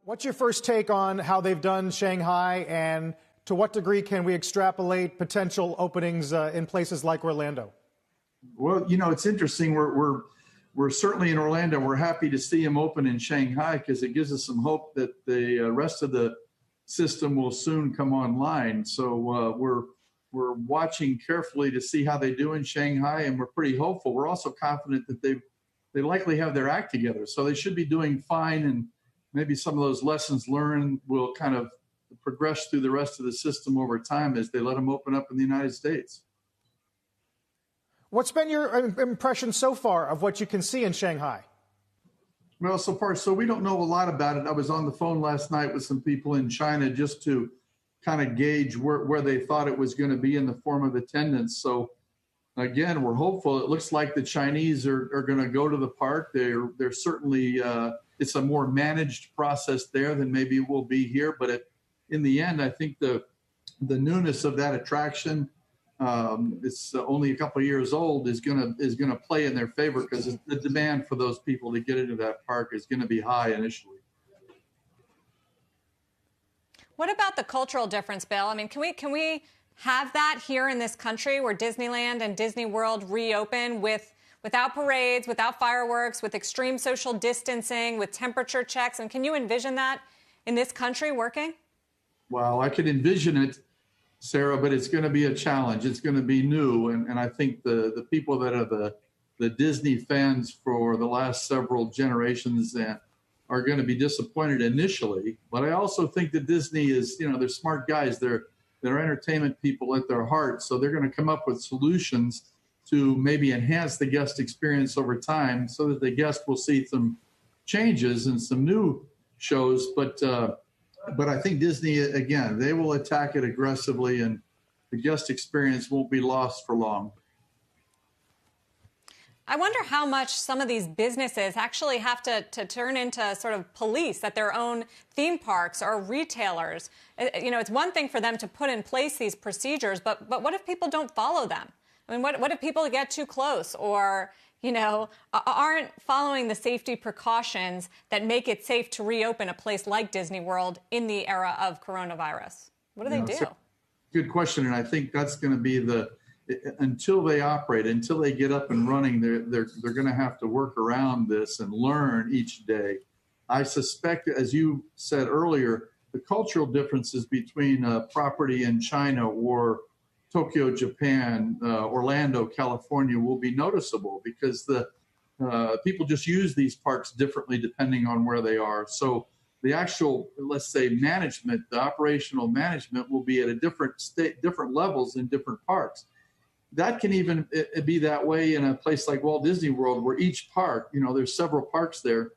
What's your first take on how they've done Shanghai, and to what degree can we extrapolate potential openings in places like Orlando? Well, you know, it's interesting. We're certainly in Orlando. We're happy to see them open in Shanghai because it gives us some hope that the rest of the system will soon come online. So we're watching carefully to see how they do in Shanghai, and we're pretty hopeful. We're also confident that they likely have their act together, so they should be doing fine, and maybe some of those lessons learned will kind of progress through the rest of the system over time as they let them open up in the United States. What's been your impression so far of what you can see in Shanghai? Well, so far, so we don't know a lot about it. I was on the phone last night with some people in China just to kind of gauge where they thought it was going to be in the form of attendance. So again, we're hopeful. It looks like the Chinese are going to go to the park. They're certainly, it's a more managed process there than maybe it will be here. But in the end, I think the newness of that attraction, it's only a couple of years old, is gonna play in their favor because the demand for those people to get into that park is going to be high initially. What about the cultural difference, Bill? I mean, can we have that here in this country where Disneyland and Disney World reopen without parades, without fireworks, with extreme social distancing, with temperature checks? And can you envision that in this country working? Well, I could envision it, Sarah, but it's going to be a challenge. It's going to be new. And I think the people that are the Disney fans for the last several generations are going to be disappointed initially. But I also think that Disney is, you know, they're smart guys. They're entertainment people at their heart. So they're going to come up with solutions to maybe enhance the guest experience over time so that the guest will see some changes and some new shows. But I think Disney, again, they will attack it aggressively, and the guest experience won't be lost for long. I wonder how much some of these businesses actually have to turn into sort of police at their own theme parks or retailers. You know, it's one thing for them to put in place these procedures, but what if people don't follow them? I mean, what if people get too close or, you know, aren't following the safety precautions that make it safe to reopen a place like Disney World in the era of coronavirus? What do they do? Good question. And I think that's going to be until they operate, until they get up and running, they're going to have to work around this and learn each day. I suspect, as you said earlier, the cultural differences between a property in China or Tokyo, Japan, Orlando, California will be noticeable because the people just use these parks differently depending on where they are. So the actual, let's say, management, the operational management will be at a different levels in different parks. That can even be that way in a place like Walt Disney World, where each park, you know, there's several parks there.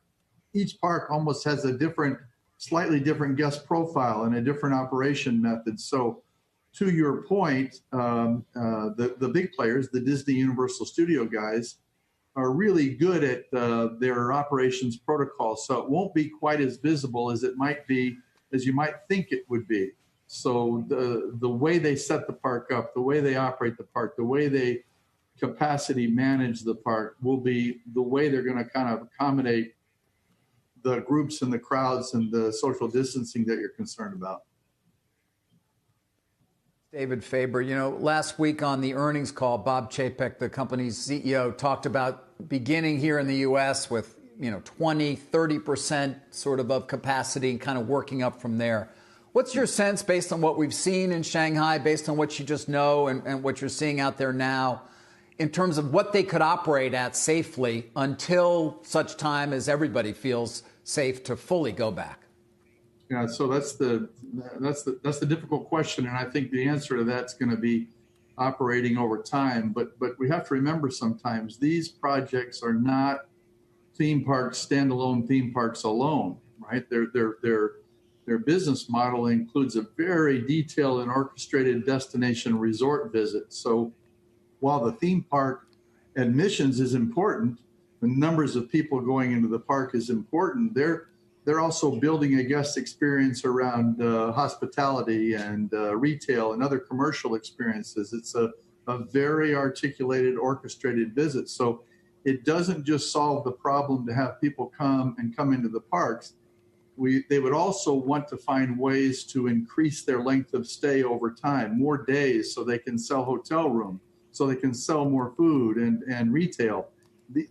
Each park almost has a slightly different guest profile and a different operation method. So to your point, the big players, the Disney Universal Studio guys, are really good at their operations protocol. So it won't be quite as visible as it might be, as you might think it would be. So the way they set the park up, the way they operate the park, the way they capacity manage the park will be the way they're going to kind of accommodate the groups and the crowds and the social distancing that you're concerned about. David Faber, you know, last week on the earnings call, Bob Chapek, the company's CEO, talked about beginning here in the U.S. with, you know, 20, 30% sort of capacity and kind of working up from there. What's your sense, based on what we've seen in Shanghai, based on what you just know and what you're seeing out there now, in terms of what they could operate at safely until such time as everybody feels safe to fully go back? Yeah, so that's the difficult question, and I think the answer to that's going to be operating over time. But we have to remember sometimes these projects are not theme parks, standalone theme parks alone, right? Their business model includes a very detailed and orchestrated destination resort visit. So while the theme park admissions is important, the numbers of people going into the park is important, they're also building a guest experience around hospitality and retail and other commercial experiences. It's a very articulated, orchestrated visit. So it doesn't just solve the problem to have people come into the parks. They would also want to find ways to increase their length of stay over time, more days, so they can sell hotel room, so they can sell more food and retail.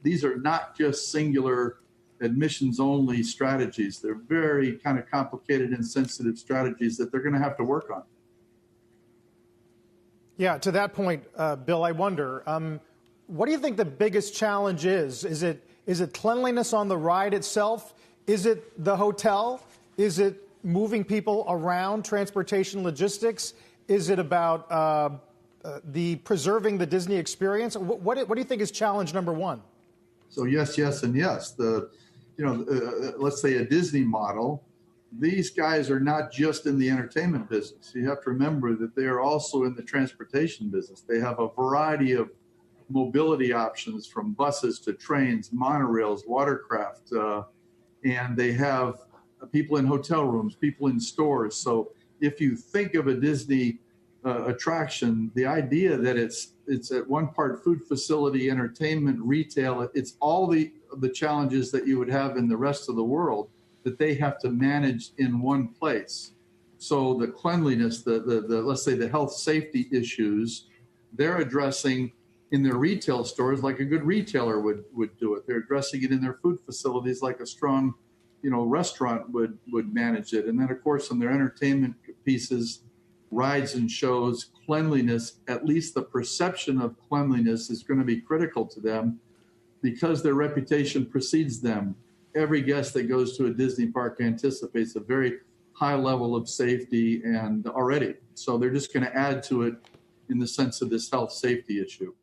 These are not just singular admissions only strategies. They're very kind of complicated and sensitive strategies that they're going to have to work on. Yeah, to that point, Bill, I wonder, what do you think the biggest challenge is? Is it cleanliness on the ride itself? Is it the hotel? Is it moving people around, transportation, logistics? Is it about preserving the Disney experience? What do you think is challenge number one? So yes, yes, and yes. Let's say a Disney model. These guys are not just in the entertainment business. You have to remember that they are also in the transportation business. They have a variety of mobility options, from buses to trains, monorails, watercraft, and they have people in hotel rooms, people in stores. So if you think of a Disney attraction, the idea that it's at one part food facility, entertainment, retail, it's all the challenges that you would have in the rest of the world that they have to manage in one place. So the cleanliness, the let's say the health safety issues, they're addressing in their retail stores like a good retailer would do it. They're addressing it in their food facilities like a strong, restaurant would manage it. And then of course in their entertainment pieces, rides and shows, cleanliness, at least the perception of cleanliness is going to be critical to them because their reputation precedes them. Every guest that goes to a Disney park anticipates a very high level of safety and already. So they're just going to add to it in the sense of this health safety issue.